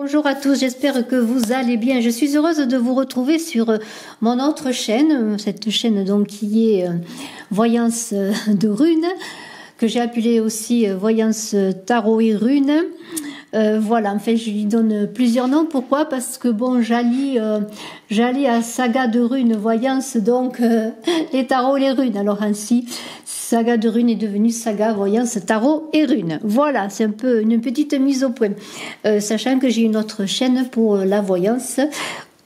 Bonjour à tous, j'espère que vous allez bien. Je suis heureuse de vous retrouver sur mon autre chaîne, cette chaîne donc qui est Voyance de runes, que j'ai appelée aussi Voyance Tarot et Runes. Voilà, en fait je lui donne plusieurs noms. Pourquoi? Parce que bon, j'allie à Saga de runes voyance, donc les tarots, les runes. Alors ainsi, Saga de runes est devenue Saga voyance tarot et runes. Voilà, c'est un peu une petite mise au point. Sachant que j'ai une autre chaîne pour la voyance,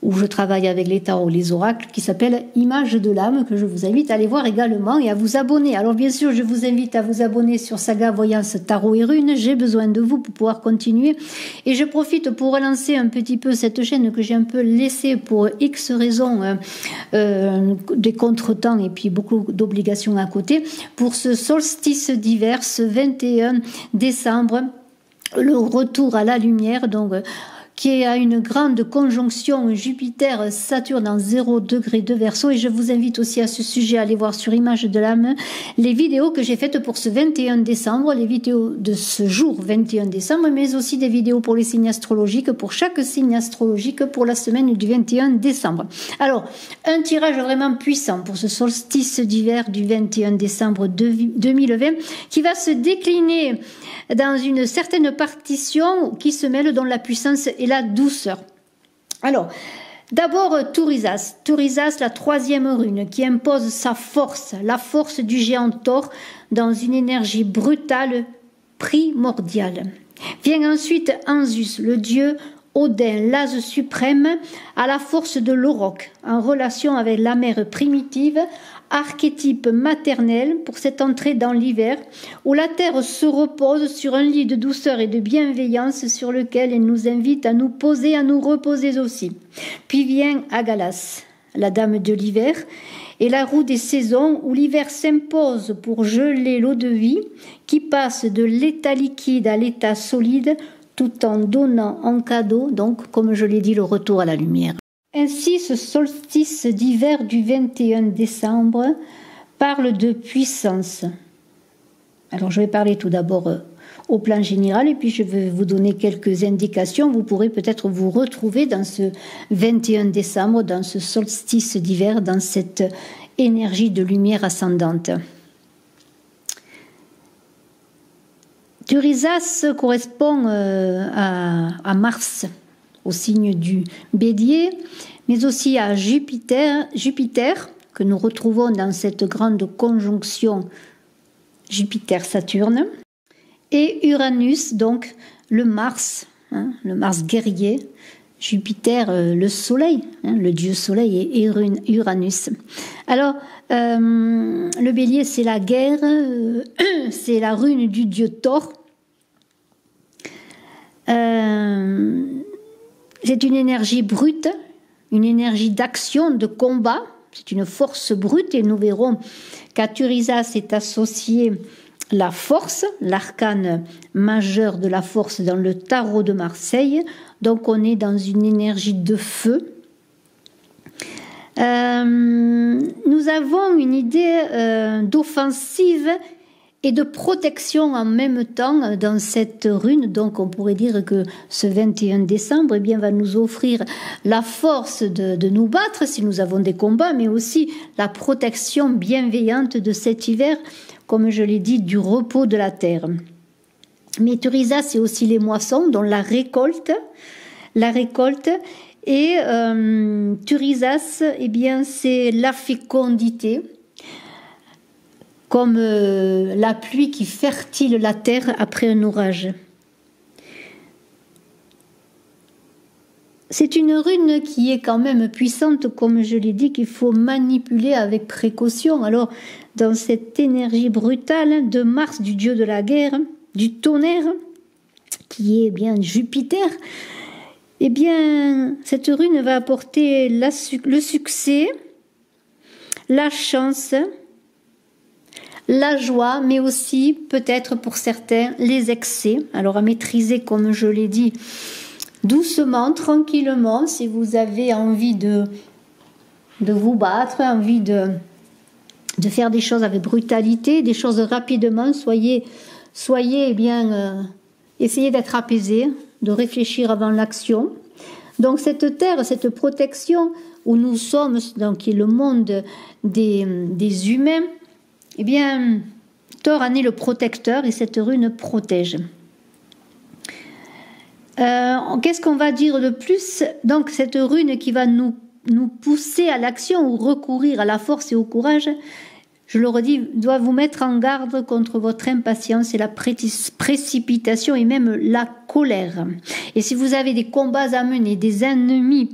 où je travaille avec les tarots, les oracles, qui s'appelle Image de l'âme, que je vous invite à aller voir également et à vous abonner. Alors bien sûr, je vous invite à vous abonner sur Saga Voyance Tarot et Runes. J'ai besoin de vous pour pouvoir continuer. Et je profite pour relancer un petit peu cette chaîne que j'ai un peu laissée pour X raisons, des contretemps et puis beaucoup d'obligations à côté, pour ce solstice d'hiver, ce 21 décembre, le retour à la lumière, donc qui a une grande conjonction Jupiter-Saturne en 0 degré de Verseau. Et je vous invite aussi à ce sujet à aller voir sur Image de l'âme les vidéos que j'ai faites pour ce 21 décembre, les vidéos de ce jour 21 décembre, mais aussi des vidéos pour les signes astrologiques, pour chaque signe astrologique pour la semaine du 21 décembre. Alors, un tirage vraiment puissant pour ce solstice d'hiver du 21 décembre 2020 qui va se décliner dans une certaine partition qui se mêle dans la puissance et la douceur. Alors, d'abord Turisas, la troisième rune, qui impose sa force, la force du géant Thor, dans une énergie brutale, primordiale. Vient ensuite Anzus, le dieu Odin, l'ase suprême, à la force de l'auroch, en relation avec la mère primitive, archétype maternel pour cette entrée dans l'hiver, où la terre se repose sur un lit de douceur et de bienveillance sur lequel elle nous invite à nous poser, à nous reposer aussi. Puis vient Agalas, la dame de l'hiver, et la roue des saisons, où l'hiver s'impose pour geler l'eau de vie, qui passe de l'état liquide à l'état solide, tout en donnant en cadeau, donc, comme je l'ai dit, le retour à la lumière. Ainsi, ce solstice d'hiver du 21 décembre parle de puissance. Alors, je vais parler tout d'abord au plan général et puis je vais vous donner quelques indications. Vous pourrez peut-être vous retrouver dans ce 21 décembre, dans ce solstice d'hiver, dans cette énergie de lumière ascendante. Turisas correspond à Mars, au signe du Bélier, mais aussi à Jupiter, que nous retrouvons dans cette grande conjonction Jupiter-Saturne, et Uranus, donc le Mars guerrier, Jupiter, le Soleil, le dieu Soleil, et Uranus. Alors, le Bélier, c'est la guerre, c'est la rune du dieu Thor. C'est une énergie brute, une énergie d'action, de combat. C'est une force brute et nous verrons qu'à Turisas est associée la force, l'arcane majeur de la force dans le tarot de Marseille. Donc on est dans une énergie de feu. Nous avons une idée d'offensive et de protection en même temps dans cette rune. Donc on pourrait dire que ce 21 décembre eh bien, va nous offrir la force de nous battre si nous avons des combats, mais aussi la protection bienveillante de cet hiver, comme je l'ai dit, du repos de la terre. Mais Turisas, c'est aussi les moissons, dont la récolte. Et Turisas, eh bien, c'est la fécondité, comme la pluie qui fertile la terre après un orage. C'est une rune qui est quand même puissante, comme je l'ai dit, qu'il faut manipuler avec précaution. Alors, dans cette énergie brutale de Mars, du dieu de la guerre, du tonnerre, qui est bien Jupiter, eh bien, cette rune va apporter le succès, la chance, la joie, mais aussi peut-être pour certains les excès. Alors à maîtriser, comme je l'ai dit, doucement, tranquillement, si vous avez envie de vous battre, envie de faire des choses avec brutalité, des choses rapidement, soyez eh bien, essayez d'être apaisé, de réfléchir avant l'action. Donc cette terre, cette protection où nous sommes, donc qui est le monde des humains, eh bien, Thor en est le protecteur et cette rune protège. Qu'est-ce qu'on va dire de plus? Donc cette rune qui va nous pousser à l'action ou recourir à la force et au courage, je le redis, doit vous mettre en garde contre votre impatience et la précipitation et même la colère. Et si vous avez des combats à mener, des ennemis,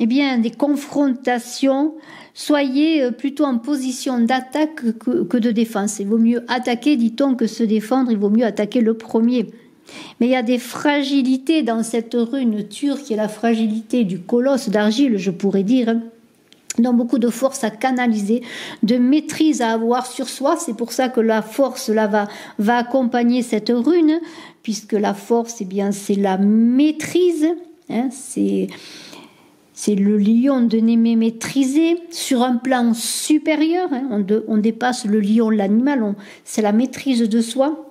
eh bien des confrontations, soyez plutôt en position d'attaque que de défense. Il vaut mieux attaquer, dit-on, que se défendre, il vaut mieux attaquer le premier. Mais il y a des fragilités dans cette rune turque, qui est la fragilité du colosse d'argile, je pourrais dire, donc beaucoup de force à canaliser, de maîtrise à avoir sur soi. C'est pour ça que la force là va accompagner cette rune, puisque la force, eh bien, c'est la maîtrise, hein, c'est le lion de Némée maîtrisé sur un plan supérieur, hein, on dépasse le lion, l'animal, c'est la maîtrise de soi.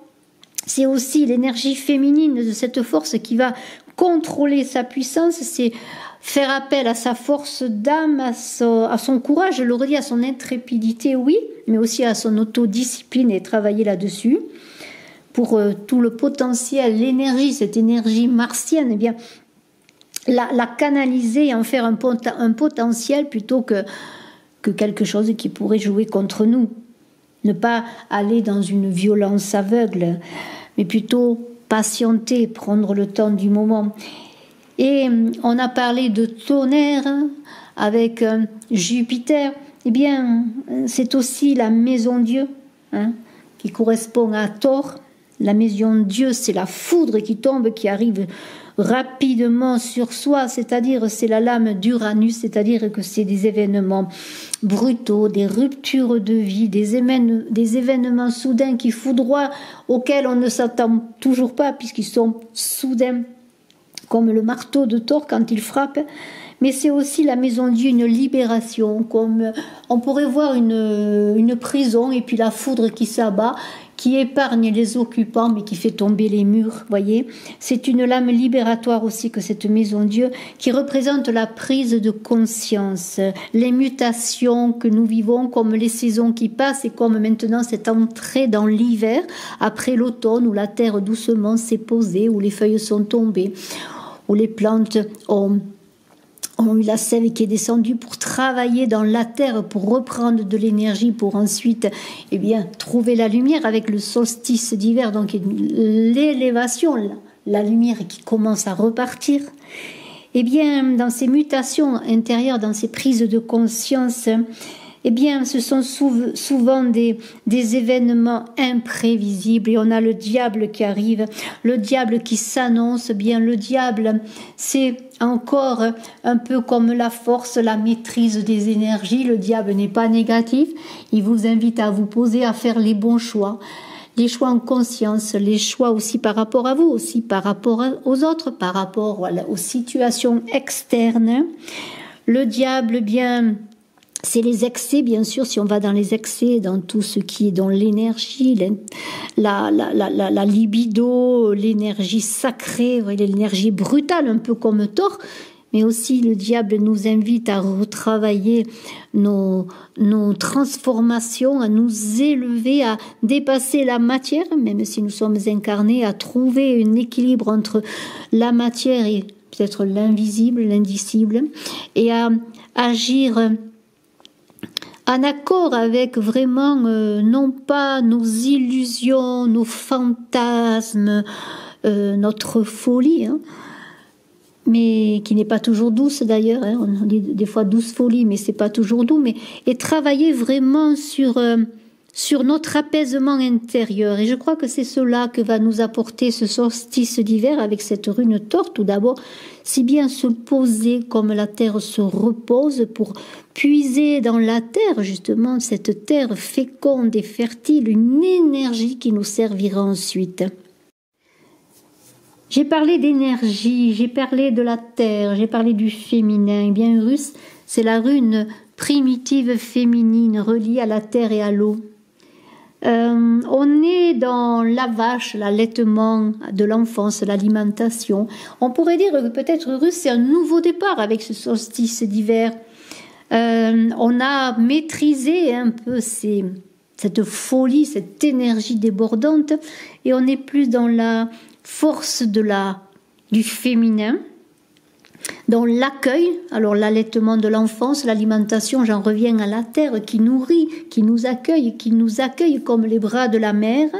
C'est aussi l'énergie féminine de cette force qui va contrôler sa puissance, c'est faire appel à sa force d'âme, à son courage, je le redis, à son intrépidité, oui, mais aussi à son autodiscipline et travailler là-dessus. Pour tout le potentiel, l'énergie, cette énergie martienne, eh bien, la canaliser et en faire un potentiel plutôt que quelque chose qui pourrait jouer contre nous. Ne pas aller dans une violence aveugle, mais plutôt patienter, prendre le temps du moment. Et on a parlé de tonnerre avec Jupiter. Eh bien, c'est aussi la maison Dieu, hein, qui correspond à Thor. La maison Dieu, c'est la foudre qui tombe, qui arrive rapidement sur soi, c'est-à-dire c'est la lame d'Uranus, c'est-à-dire que c'est des événements brutaux, des ruptures de vie, des événements soudains qui foudroient, auxquels on ne s'attend toujours pas puisqu'ils sont soudains, comme le marteau de Thor quand il frappe. Mais c'est aussi la maison Dieu, une libération, comme on pourrait voir une prison et puis la foudre qui s'abat, qui épargne les occupants mais qui fait tomber les murs, voyez. C'est une lame libératoire aussi que cette maison Dieu, qui représente la prise de conscience, les mutations que nous vivons, comme les saisons qui passent et comme maintenant cette entrée dans l'hiver, après l'automne où la terre doucement s'est posée, où les feuilles sont tombées, où les plantes ont eu la sève qui est descendue pour travailler dans la terre, pour reprendre de l'énergie, pour ensuite eh bien, trouver la lumière avec le solstice d'hiver, donc l'élévation, la lumière qui commence à repartir. Eh bien, dans ces mutations intérieures, dans ces prises de conscience, eh bien, ce sont souvent des événements imprévisibles et on a le diable qui arrive, le diable qui s'annonce. Bien, le diable, c'est encore un peu comme la force, la maîtrise des énergies. Le diable n'est pas négatif, il vous invite à vous poser, à faire les bons choix. Les choix en conscience, les choix aussi par rapport à vous, aussi par rapport aux autres, par rapport aux situations externes. Le diable, bien, c'est les excès, bien sûr, si on va dans les excès, dans tout ce qui est dans l'énergie, la libido, l'énergie sacrée, l'énergie brutale, un peu comme Thor, mais aussi le diable nous invite à retravailler nos transformations, à nous élever, à dépasser la matière, même si nous sommes incarnés, à trouver un équilibre entre la matière et peut-être l'invisible, l'indicible, et à agir en accord avec vraiment, non pas nos illusions, nos fantasmes, notre folie, hein, mais qui n'est pas toujours douce d'ailleurs, hein, on dit des fois douce folie, mais c'est pas toujours doux, et travailler vraiment sur notre apaisement intérieur. Et je crois que c'est cela que va nous apporter ce solstice d'hiver avec cette rune Thor. Tout d'abord, si bien se poser comme la terre se repose pour puiser dans la terre, justement, cette terre féconde et fertile, une énergie qui nous servira ensuite. J'ai parlé d'énergie, j'ai parlé de la terre, j'ai parlé du féminin. Eh bien, Urus, c'est la rune primitive féminine reliée à la terre et à l'eau. On est dans la vache, l'allaitement de l'enfance, l'alimentation. On pourrait dire que peut-être Urus, c'est un nouveau départ avec ce solstice d'hiver. On a maîtrisé un peu cette folie, cette énergie débordante, et on est plus dans la force du féminin, dans l'accueil, alors l'allaitement de l'enfance, l'alimentation, j'en reviens à la terre qui nourrit, qui nous accueille comme les bras de la mère.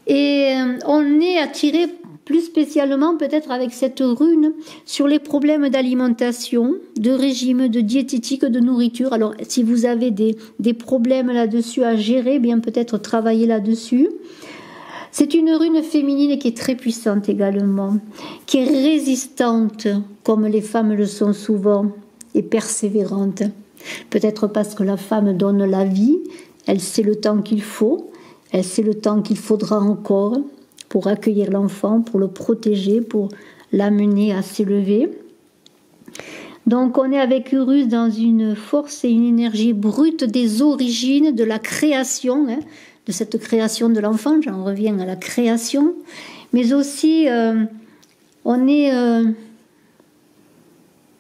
Et on est attiré plus spécialement peut-être avec cette rune sur les problèmes d'alimentation, de régime, de diététique, de nourriture. Alors si vous avez des problèmes là-dessus à gérer, bien peut-être travailler là-dessus. C'est une rune féminine qui est très puissante également, qui est résistante, comme les femmes le sont souvent, et persévérante. Peut-être parce que la femme donne la vie, elle sait le temps qu'il faut, elle sait le temps qu'il faudra encore pour accueillir l'enfant, pour le protéger, pour l'amener à s'élever. Donc on est avec Urus dans une force et une énergie brute des origines, de la création, de cette création de l'enfant, j'en reviens à la création, mais aussi on est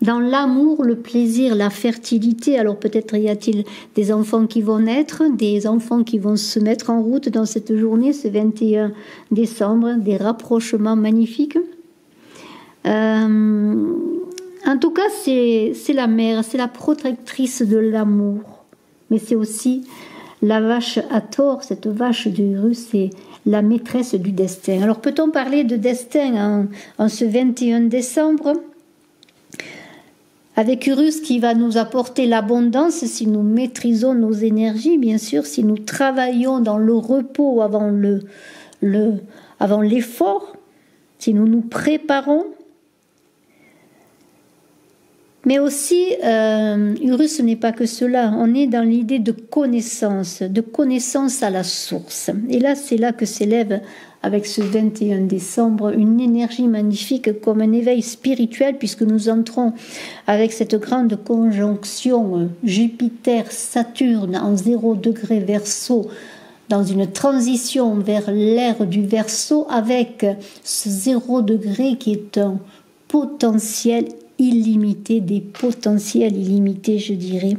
dans l'amour, le plaisir, la fertilité. Alors peut-être y a-t-il des enfants qui vont naître, des enfants qui vont se mettre en route dans cette journée, ce 21 décembre, des rapprochements magnifiques. En tout cas, c'est la mère, c'est la protectrice de l'amour, mais c'est aussi la vache Hathor, cette vache d'Urus, c'est la maîtresse du destin. Alors peut-on parler de destin en ce 21 décembre avec Urus qui va nous apporter l'abondance si nous maîtrisons nos énergies, bien sûr, si nous travaillons dans le repos avant l'effort, si nous nous préparons. Mais aussi, Urus n'est pas que cela. On est dans l'idée de connaissance à la source. Et là, c'est là que s'élève, avec ce 21 décembre, une énergie magnifique comme un éveil spirituel, puisque nous entrons avec cette grande conjonction Jupiter-Saturne en 0 degré Verseau, dans une transition vers l'ère du Verseau, avec ce 0 degré qui est un potentiel illimité, des potentiels illimités, je dirais.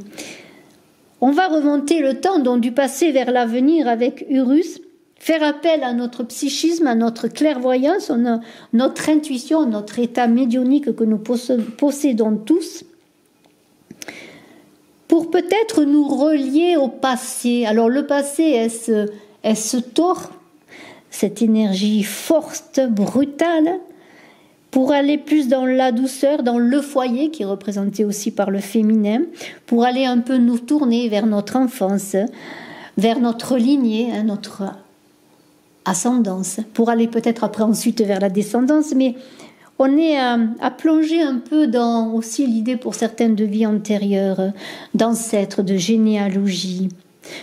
On va remonter le temps, donc du passé vers l'avenir avec Urus, faire appel à notre psychisme, à notre clairvoyance, notre intuition, notre état médiumnique que nous possédons tous, pour peut-être nous relier au passé. Alors le passé, est-ce tort, cette énergie forte, brutale, pour aller plus dans la douceur, dans le foyer, qui est représenté aussi par le féminin, pour aller un peu nous tourner vers notre enfance, vers notre lignée, notre ascendance, pour aller peut-être après ensuite vers la descendance, mais on est à plonger un peu dans aussi l'idée pour certaines de vie antérieure, d'ancêtres, de généalogie,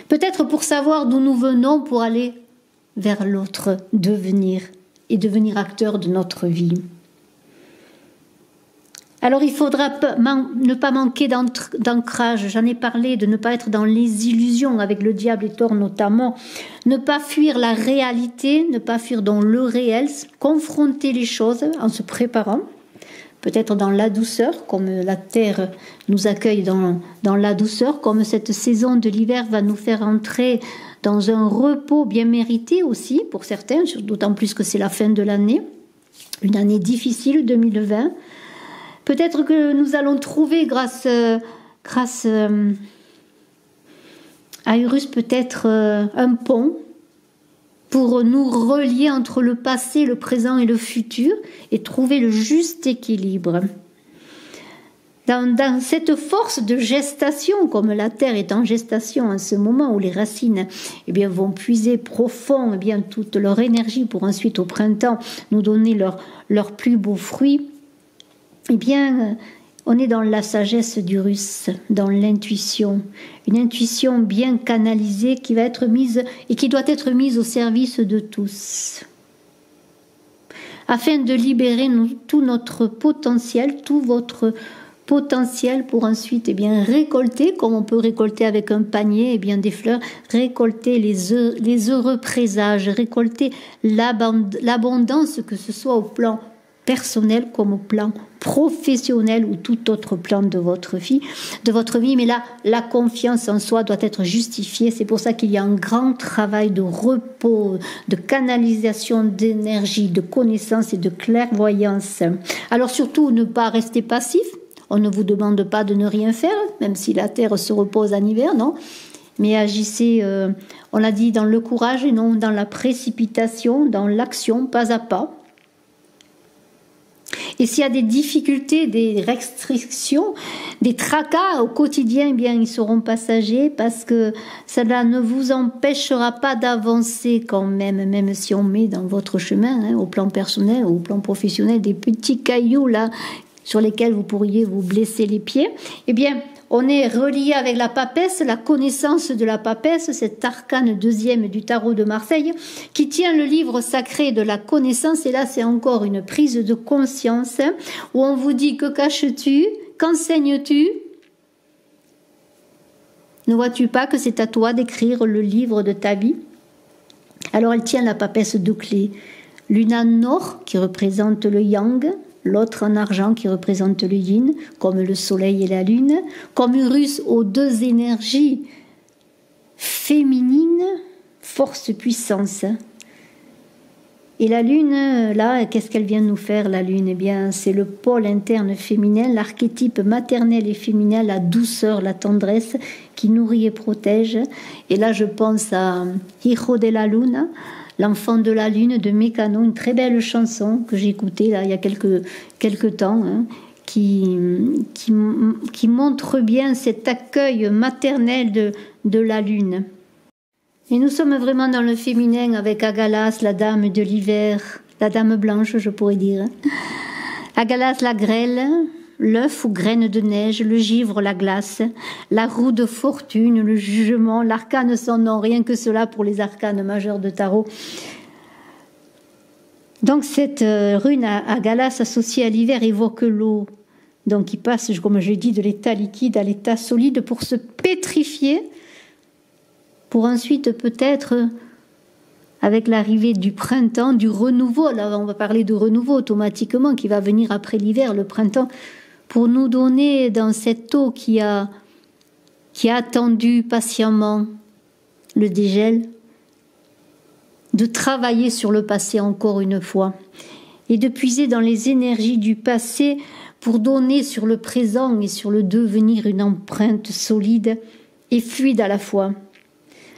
peut-être pour savoir d'où nous venons, pour aller vers l'autre devenir et devenir acteur de notre vie. Alors il faudra ne pas manquer d'ancrage, j'en ai parlé, de ne pas être dans les illusions avec le diable et Thor notamment, ne pas fuir la réalité, ne pas fuir dans le réel, confronter les choses en se préparant, peut-être dans la douceur, comme la terre nous accueille dans la douceur, comme cette saison de l'hiver va nous faire entrer dans un repos bien mérité aussi pour certains, d'autant plus que c'est la fin de l'année, une année difficile 2020. Peut-être que nous allons trouver grâce à Urus peut-être un pont pour nous relier entre le passé, le présent et le futur et trouver le juste équilibre. Dans cette force de gestation, comme la terre est en gestation en ce moment où les racines vont puiser profond toute leur énergie pour ensuite au printemps nous donner leurs plus beaux fruits, on est dans la sagesse d'Urus, dans l'intuition, une intuition bien canalisée qui va être mise et qui doit être mise au service de tous, afin de libérer tout notre potentiel, tout votre potentiel pour ensuite récolter, comme on peut récolter avec un panier des fleurs, récolter les heureux présages, récolter l'abondance, que ce soit au plan personnel comme au plan professionnel ou tout autre plan de votre vie. Mais là, la confiance en soi doit être justifiée. C'est pour ça qu'il y a un grand travail de repos, de canalisation d'énergie, de connaissance et de clairvoyance. Alors surtout, ne pas rester passif. On ne vous demande pas de ne rien faire, même si la terre se repose en hiver, non. Mais agissez, on l'a dit, dans le courage et non dans la précipitation, dans l'action, pas à pas. Et s'il y a des difficultés, des restrictions, des tracas au quotidien, ils seront passagers, parce que cela ne vous empêchera pas d'avancer quand même si on met dans votre chemin, au plan personnel ou au plan professionnel, des petits cailloux là sur lesquels vous pourriez vous blesser les pieds. On est relié avec la papesse, la connaissance de la papesse, cet arcane deuxième du tarot de Marseille, qui tient le livre sacré de la connaissance. Et là, c'est encore une prise de conscience, où on vous dit: que caches-tu? Qu'enseignes-tu? Ne vois-tu pas que c'est à toi d'écrire le livre de ta vie? Alors, elle tient la papesse de clés. L'une en or, qui représente le yang, l'autre en argent qui représente le yin, comme le soleil et la lune, comme Uranus aux deux énergies féminines, force, puissance. Et la lune, là, qu'est-ce qu'elle vient nous faire, la lune? C'est le pôle interne féminin, l'archétype maternel et féminin, la douceur, la tendresse, qui nourrit et protège. Et là, je pense à Hijo de la Luna, l'enfant de la lune de Mécano, une très belle chanson que j'ai écoutée là, il y a quelques temps, qui montre bien cet accueil maternel de la lune. Et nous sommes vraiment dans le féminin avec Agalas, la dame de l'hiver, la dame blanche, je pourrais dire. Agalas, la grêle, l'œuf ou graine de neige, le givre, la glace, la roue de fortune, le jugement, l'arcane sans nom, rien que cela pour les arcanes majeurs de tarot. Donc cette rune à Galas associée à l'hiver évoque l'eau, donc qui passe, comme je dis, de l'état liquide à l'état solide pour se pétrifier, pour ensuite peut-être, avec l'arrivée du printemps, du renouveau, là on va parler de renouveau automatiquement, qui va venir après l'hiver, le printemps, pour nous donner dans cette eau qui a attendu patiemment le dégel, de travailler sur le passé encore une fois et de puiser dans les énergies du passé pour donner sur le présent et sur le devenir une empreinte solide et fluide à la fois.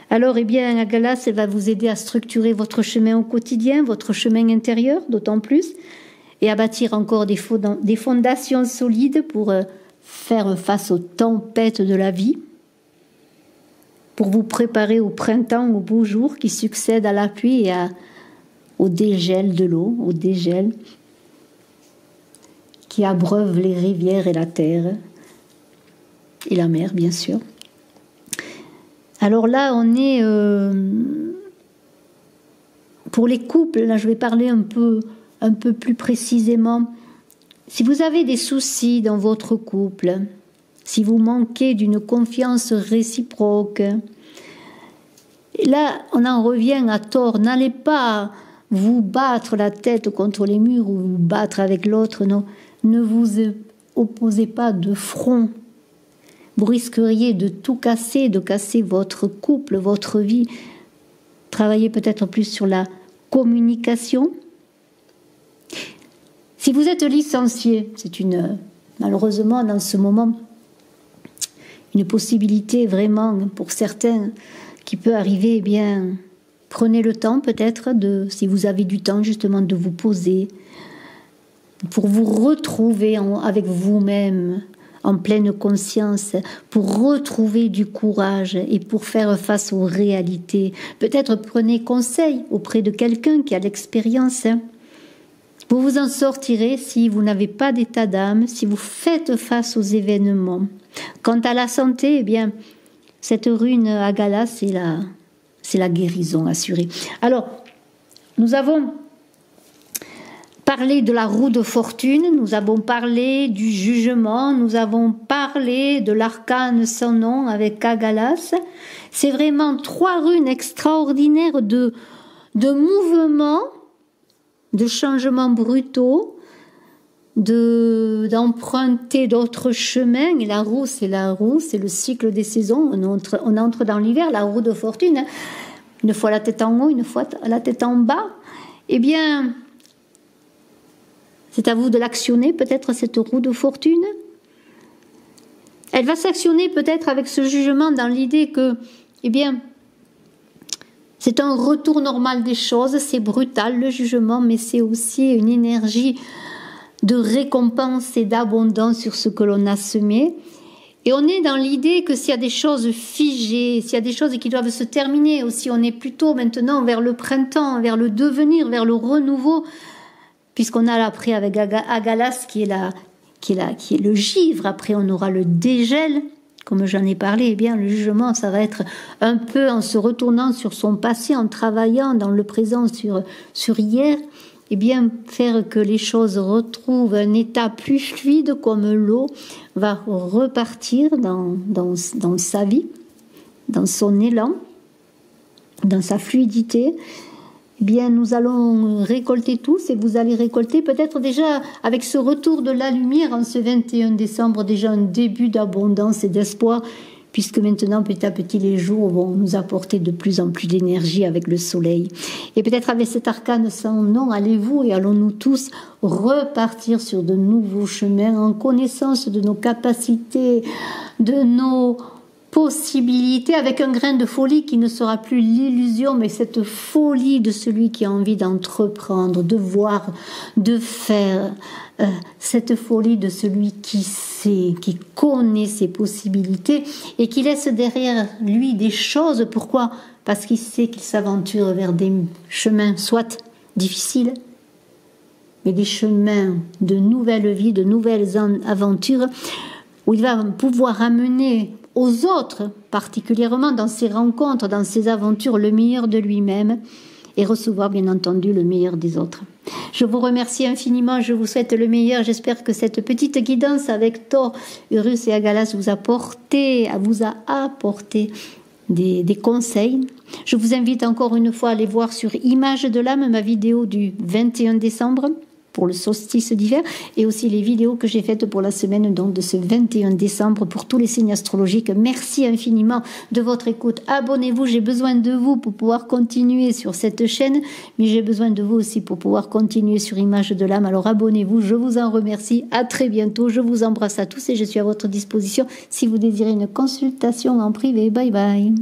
Alors, la Galas, elle va vous aider à structurer votre chemin au quotidien, votre chemin intérieur, d'autant plus, et à bâtir encore des fondations solides pour faire face aux tempêtes de la vie, pour vous préparer au printemps, aux beaux jours qui succèdent à la pluie et au dégel de l'eau, au dégel qui abreuve les rivières et la terre, et la mer, bien sûr. Alors là, on est... pour les couples, là je vais parler un peu plus précisément. Si vous avez des soucis dans votre couple, si vous manquez d'une confiance réciproque, là on en revient à tort. N'allez pas vous battre la tête contre les murs ou vous battre avec l'autre, non. Ne vous opposez pas de front. Vous risqueriez de tout casser, de casser votre couple, votre vie. Travaillez peut-être plus sur la communication. Si vous êtes licencié, c'est malheureusement dans ce moment une possibilité vraiment pour certains qui peut arriver. Prenez le temps peut-être si vous avez du temps justement de vous poser pour vous retrouver avec vous-même en pleine conscience, pour retrouver du courage et pour faire face aux réalités. Peut-être prenez conseil auprès de quelqu'un qui a l'expérience. Vous vous en sortirez si vous n'avez pas d'état d'âme, si vous faites face aux événements. Quant à la santé, cette rune Agala, c'est la guérison assurée. Alors, nous avons parlé de la roue de fortune, nous avons parlé du jugement, nous avons parlé de l'arcane sans nom avec Agalas. C'est vraiment 3 runes extraordinaires de mouvements, de changements brutaux, d'emprunter d'autres chemins. Et la roue, c'est le cycle des saisons. On entre dans l'hiver, la roue de fortune, hein. Une fois la tête en haut, une fois la tête en bas. Eh bien, c'est à vous de l'actionner, peut-être, cette roue de fortune. Elle va s'actionner peut-être avec ce jugement dans l'idée que, eh bien, c'est un retour normal des choses, c'est brutal le jugement, mais c'est aussi une énergie de récompense et d'abondance sur ce que l'on a semé. Et on est dans l'idée que s'il y a des choses figées, s'il y a des choses qui doivent se terminer, aussi on est plutôt maintenant vers le printemps, vers le devenir, vers le renouveau, puisqu'on a l'après avec Agalas qui est le givre. Après on aura le dégel, comme j'en ai parlé. Eh bien le jugement, ça va être un peu en se retournant sur son passé, en travaillant dans le présent sur hier. Eh bien, faire que les choses retrouvent un état plus fluide, comme l'eau va repartir dans sa vie, dans son élan, dans sa fluidité. Eh bien, nous allons récolter tous, et vous allez récolter peut-être déjà avec ce retour de la lumière en ce 21 décembre, déjà un début d'abondance et d'espoir, puisque maintenant, petit à petit, les jours vont nous apporter de plus en plus d'énergie avec le soleil. Et peut-être avec cet arcane sans nom, allez-vous et allons-nous tous repartir sur de nouveaux chemins en connaissance de nos capacités, de nos possibilités, avec un grain de folie qui ne sera plus l'illusion, mais cette folie de celui qui a envie d'entreprendre, de voir, de faire, cette folie de celui qui sait, qui connaît ses possibilités et qui laisse derrière lui des choses. Pourquoi ? Parce qu'il sait qu'il s'aventure vers des chemins soit difficiles, mais des chemins de nouvelles vies, de nouvelles aventures, où il va pouvoir amener aux autres, particulièrement dans ses rencontres, dans ses aventures, le meilleur de lui-même et recevoir bien entendu le meilleur des autres. Je vous remercie infiniment, je vous souhaite le meilleur. J'espère que cette petite guidance avec Thor, Urus et Agalas vous a apporté des conseils. Je vous invite encore une fois à aller voir sur Image de l'âme, ma vidéo du 21 décembre pour le solstice d'hiver, et aussi les vidéos que j'ai faites pour la semaine donc de ce 21 décembre pour tous les signes astrologiques. Merci infiniment de votre écoute. Abonnez-vous, j'ai besoin de vous pour pouvoir continuer sur cette chaîne, mais j'ai besoin de vous aussi pour pouvoir continuer sur Image de l'âme. Alors abonnez-vous, je vous en remercie. À très bientôt, je vous embrasse à tous et je suis à votre disposition si vous désirez une consultation en privé. Bye bye.